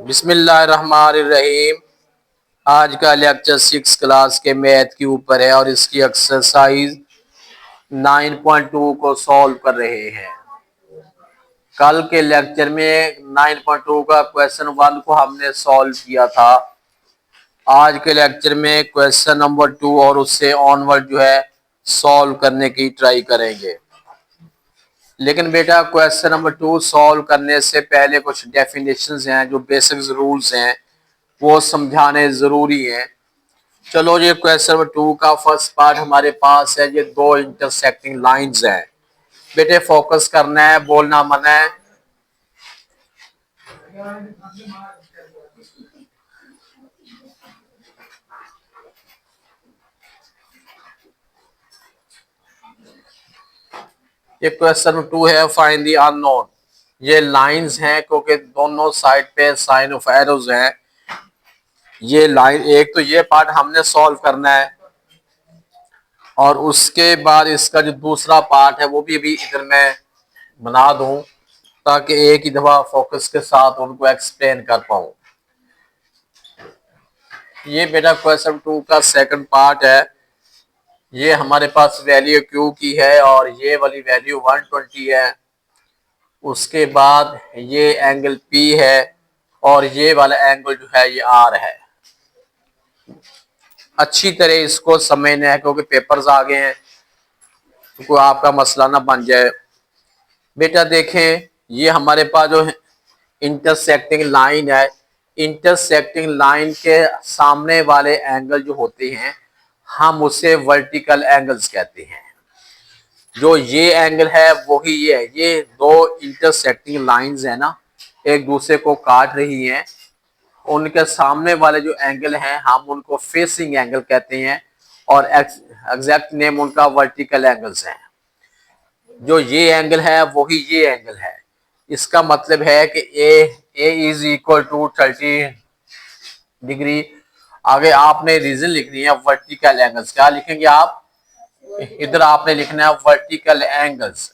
बिस्मिल्लाहिर्रहमानिर्रहीम। आज का लेक्चर 6 क्लास के मैथ के ऊपर है और इसकी एक्सरसाइज 9.2 को सॉल्व कर रहे हैं। कल के लेक्चर में 9.2 का क्वेश्चन 1 को हमने सॉल्व किया था। आज के लेक्चर में क्वेश्चन नंबर 2 और उससे ऑनवर्ड जो है सॉल्व करने की ट्राई करेंगे। लेकिन बेटा क्वेश्चन नंबर 2 सॉल्व करने से पहले कुछ डेफिनेशंस हैं, जो बेसिक रूल्स हैं वो समझाने जरूरी है। चलो, ये क्वेश्चन नंबर 2 का फर्स्ट पार्ट हमारे पास है। ये दो इंटरसेक्टिंग लाइंस हैं। बेटे फोकस करना है, बोलना मना है। ये क्वेश्चन नंबर 2 है, फाइंड द अननोन। ये लाइंस हैं क्योंकि दोनों साइड पे साइन ऑफ एरोज हैं। ये लाइन एक तो ये पार्ट हमने सॉल्व करना है और उसके बाद इसका जो दूसरा पार्ट है वो भी अभी इधर मैं बना दूं ताकि एक ही दफा फोकस के साथ उनको एक्सप्लेन कर पाऊं। ये बेटा क्वेश्चन 2 का सेकंड पार्ट है। ये हमारे पास वैल्यू क्यू की है और ये वाली वैल्यू 120 है। उसके बाद ये एंगल पी है और ये वाला एंगल जो है ये आर है। अच्छी तरह इसको समझना है क्योंकि पेपर्स आ गए हैं तो कोई आपका मसला ना बन जाए। बेटा देखें, ये हमारे पास जो इंटरसेक्टिंग लाइन है, इंटरसेक्टिंग लाइन के सामने वाले एंगल जो होते हैं हम उसे वर्टिकल एंगल्स कहते हैं। जो ये एंगल है वही ये है। ये दो इंटरसेक्टिंग लाइंस है ना, एक दूसरे को काट रही हैं। उनके सामने वाले जो एंगल हैं हम उनको फेसिंग एंगल कहते हैं और एग्जैक्ट नेम उनका वर्टिकल एंगल्स हैं। जो ये एंगल है वही ये एंगल है। इसका मतलब है कि ए इज इक्वल टू 30 डिग्री। आगे आपने रीजन लिखनी है वर्टिकल एंगल्स। क्या लिखेंगे आप? इधर आपने लिखना है वर्टिकल एंगल्स।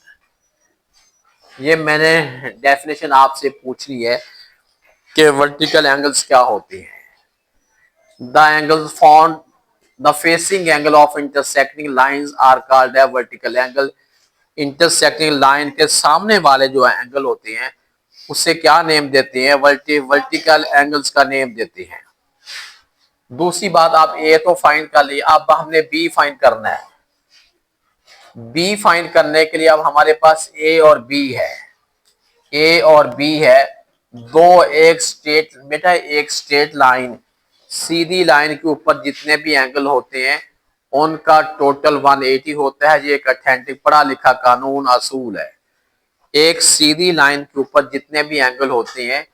ये मैंने डेफिनेशन आपसे पूछ ली है कि वर्टिकल एंगल्स क्या होते हैं। The angles found the facing angle of intersecting lines are called है वर्टिकल एंगल। इंटरसेक्टिंग लाइन के सामने वाले जो एंगल होते हैं उसे क्या नेम देते हैं? वर्टिकल एंगल्स का नेम देते हैं। दूसरी बात, आप ए तो फाइंड कर ली, अब हमने बी फाइंड करना है। बी फाइंड करने के लिए अब हमारे पास ए और बी है। ए और बी है दो, एक स्ट्रेट बेटा एक स्ट्रेट लाइन, सीधी लाइन के ऊपर जितने भी एंगल होते हैं उनका टोटल 180 होता है। ये एक अथेंटिक पढ़ा लिखा कानून असूल है। एक सीधी लाइन के ऊपर जितने भी एंगल होते हैं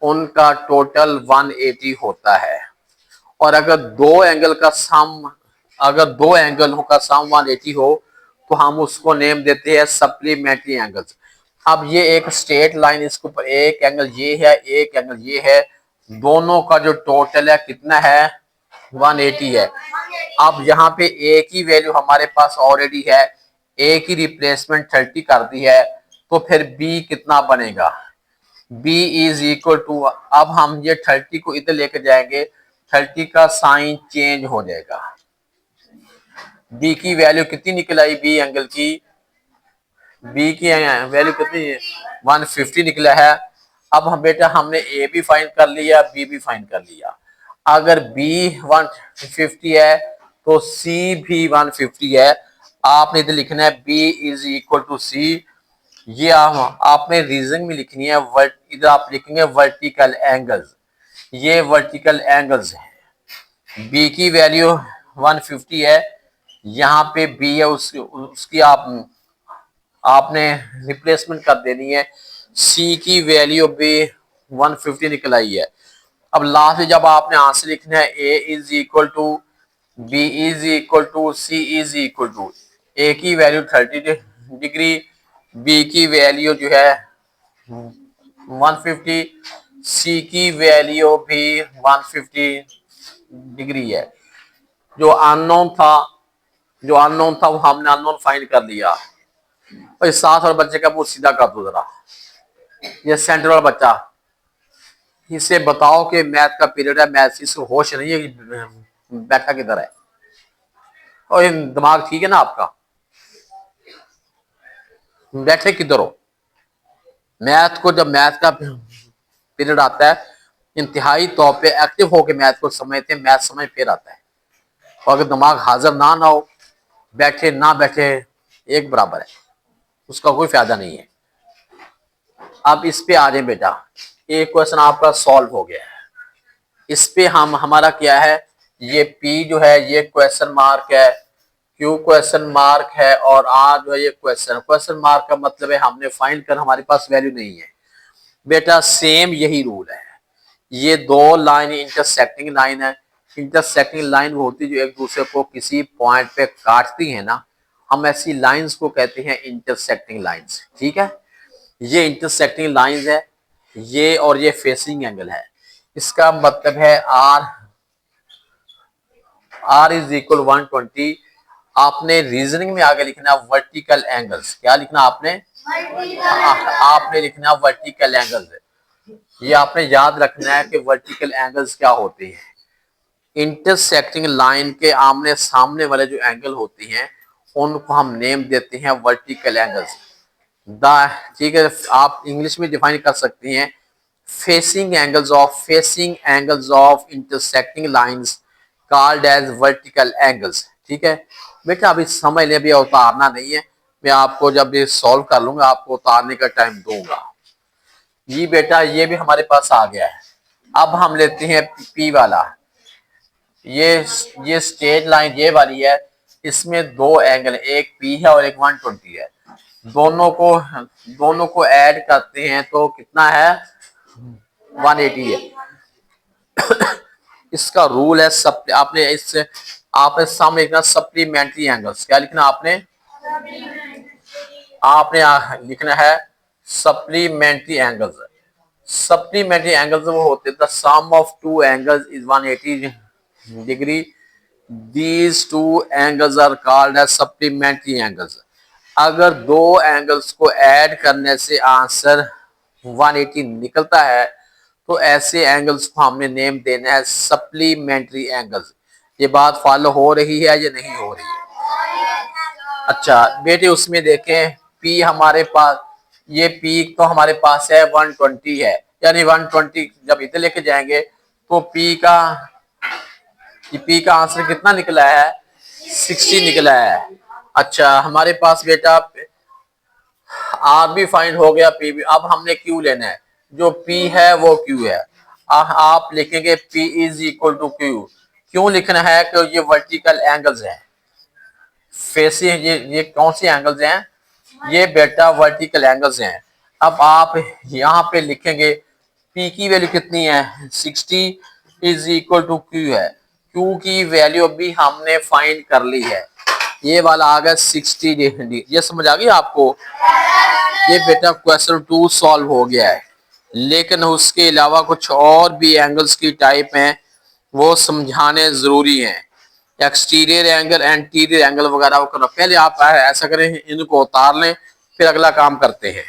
उनका टोटल 180 होता है। और अगर दो एंगल का सम 180 हो तो हम उसको नेम देते हैं सप्लीमेंट्री एंगल्स। अब ये एक स्ट्रेट लाइन, इसके ऊपर एक एंगल ये है, एक एंगल ये है, दोनों का जो टोटल है कितना है? 180 है। अब यहाँ पे ए की वैल्यू हमारे पास ऑलरेडी है, ए की रिप्लेसमेंट 30 कर दी है, तो फिर बी कितना बनेगा? बी इज इक्वल टू, अब हम ये 30 को इधर लेकर जाएंगे, 30 का साइन चेंज हो जाएगा। बी की वैल्यू कितनी निकल आई? बी एंगल की बी की वैल्यू कितनी है? 150 निकला है। अब हम बेटा हमने ए भी फाइंड कर लिया, बी भी फाइंड कर लिया। अगर बी 150 है तो सी भी 150 है। आपने इधर लिखना है बी इज इक्वल टू सी। ये आपने रीजन में लिखनी है, इधर आप लिखेंगे वर्टिकल एंगल्स। ये वर्टिकल एंगल्स हैं। बी की वैल्यू 150 है, यहाँ पे बी है, उसकी आपने रिप्लेसमेंट कर देनी है। सी की वैल्यू भी 150 निकल आई है। अब लास्ट में जब आपने आंसर लिखना है A is equal to B is equal to C is equal to, A की वैल्यू 30 डिग्री, बी की वैल्यू जो है 150, सी की वैल्यू भी 150 डिग्री है। जो अननोन था वो हमने अननोन फाइंड कर लिया। भाई साथ वाले बच्चे का मुंह सीधा कर दो जरा, ये सेंटर वाला बच्चा। इसे बताओ कि मैथ का पीरियड है, मैथ इसको होश नहीं है कि बैठा किधर है। और ये दिमाग ठीक है ना आपका, बैठे किधर हो। मैथ को जब मैथ का पीरियड आता है इंतहाई तौर पे एक्टिव होकर मैथ को समझते हैं, मैथ समझ फिर आता है। और अगर दिमाग हाजिर ना हो, बैठे ना बैठे एक बराबर है, उसका कोई फायदा नहीं है। अब इस पे आ जाए बेटा, एक क्वेश्चन आपका सॉल्व हो गया है। इस पे हम हमारा क्या है, ये P जो है ये क्वेश्चन मार्क है, Q क्वेश्चन मार्क है, और R जो है ये क्वेश्चन मार्क का मतलब है हमने फाइंड कर, हमारे पास वैल्यू नहीं है। बेटा सेम यही रूल है, ये दो लाइन इंटरसेक्टिंग लाइन है। इंटरसेक्टिंग लाइन वो होती है जो एक दूसरे को किसी पॉइंट पे काटती है ना, हम ऐसी लाइंस को कहते हैं इंटरसेक्टिंग लाइंस। ठीक है, ये इंटरसेक्टिंग लाइंस है, ये और ये फेसिंग एंगल है। इसका मतलब है R इज इक्वल 120। आपने रीजनिंग में आगे लिखना वर्टिकल एंगल्स। क्या लिखना आपने? आपने लिखना वर्टिकल एंगल्स। ये आपने याद रखना है कि वर्टिकल एंगल्स क्या होते हैं। इंटरसेक्टिंग लाइन के आमने सामने वाले जो एंगल होते हैं उनको हम नेम देते हैं वर्टिकल एंगल्स। ठीक है, आप इंग्लिश में डिफाइन कर सकती हैं facing angles of intersecting lines called as vertical angles. ठीक है बेटा, अभी समझ लें, अभी उतारना नहीं है, मैं आपको जब ये सॉल्व कर लूंगा आपको उतारने का टाइम दूंगा। ये बेटा ये भी हमारे पास आ गया है। अब हम लेते हैं P वाला, ये स्ट्रेट लाइन ये वाली है, इसमें दो एंगल, एक P है और एक 120 है। दोनों को ऐड करते हैं तो कितना है? 180 है। इसका रूल है आपने सामने लिखना सप्लीमेंट्री एंगल्स। क्या लिखना आपने? लिखना है सप्लीमेंट्री एंगल्स। सप्लीमेंट्री एंगल्स वो होते हैं the sum of two angles is 180 degree. These two angles are called as supplementary angles. अगर दो एंगल्स को ऐड करने से आंसर 180 निकलता है तो ऐसे एंगल्स को हमने नेम देना है सप्लीमेंट्री एंगल्स। ये बात फॉलो हो रही है या नहीं हो रही है? अच्छा बेटे, उसमें देखें P हमारे पास, ये P तो हमारे पास है 120 है, यानी 120 जब इधर लेके जाएंगे तो P का आंसर कितना निकला है? 60 निकला है। अच्छा हमारे पास बेटा R भी फाइंड हो गया, P भी। अब हमने Q लेना है, जो P है वो Q है। आप लिखेंगे P is equal to Q। क्यों लिखना है? कि ये वर्टिकल एंगल्स हैं, फेसिंग, ये कौन सी एंगल्स हैं? ये बेटा वर्टिकल एंगल्स हैं। अब आप यहाँ पे लिखेंगे P की वैल्यू कितनी है? 60 इज इक्वल टू Q है। Q की वैल्यू अभी हमने फाइंड कर ली है, ये वाला आ गया 60 डिग्री। ये समझ आ गई आपको? ये बेटा क्वेश्चन 2 सॉल्व हो गया है, लेकिन उसके अलावा कुछ और भी एंगल्स की टाइप हैं, वो समझाने जरूरी हैं। एक्सटीरियर एंगल, एंटीरियर एंगल वगैरह वो करना। पहले आप ऐसा करें, इनको उतार लें, फिर अगला काम करते हैं।